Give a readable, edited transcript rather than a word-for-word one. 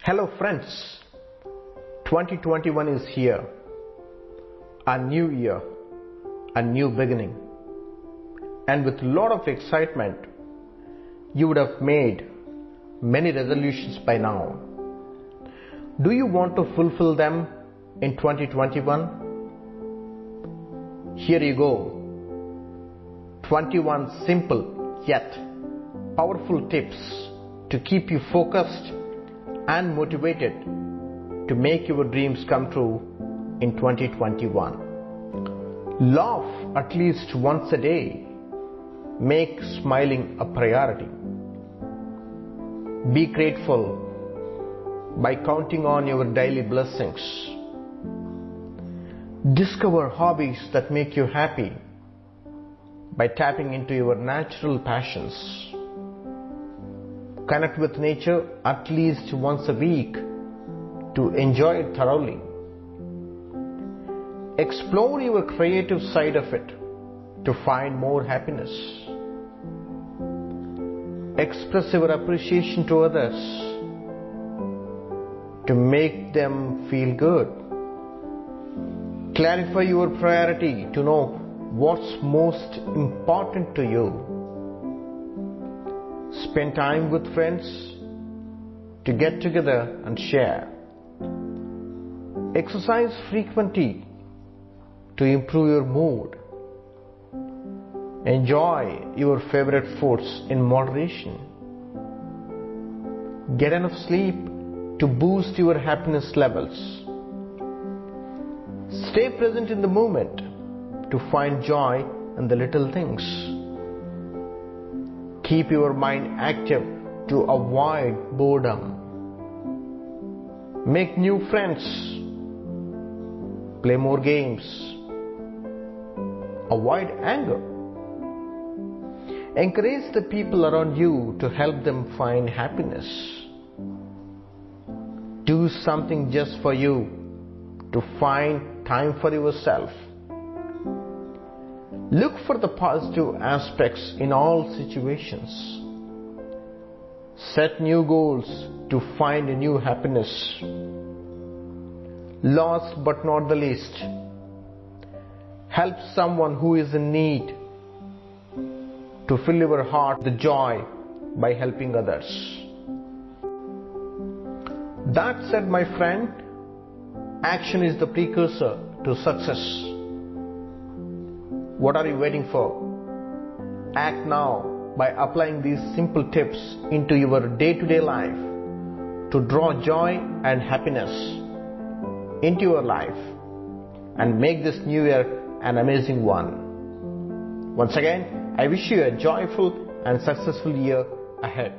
Hello friends, 2021 is here, a new year, a new beginning, and with a lot of excitement, you would have made many resolutions by now. Do you want to fulfill them in 2021? Here you go, 21 simple yet powerful tips to keep you focused and motivated to make your dreams come true in 2021. Laugh at least once a day. Make smiling a priority. Be grateful by counting on your daily blessings. Discover hobbies that make you happy by tapping into your natural passions. Connect with nature at least once a week to enjoy it thoroughly. Explore your creative side of it to find more happiness. Express your appreciation to others to make them feel good. Clarify your priority to know what's most important to you. Spend time with friends to get together and share. Exercise frequently to improve your mood. Enjoy your favorite foods in moderation. Get enough sleep to boost your happiness levels. Stay present in the moment to find joy in the little things. Keep your mind active to avoid boredom. Make new friends. Play more games. Avoid anger. Encourage the people around you to help them find happiness. Do something just for you to find time for yourself. Look for the positive aspects in all situations. Set new goals to find a new happiness. Last but not the least, help someone who is in need to fill your heart with joy by helping others. That said, my friend, action is the precursor to success. What are you waiting for? Act now by applying these simple tips into your day-to-day life to draw joy and happiness into your life and make this new year an amazing one. Once again, I wish you a joyful and successful year ahead.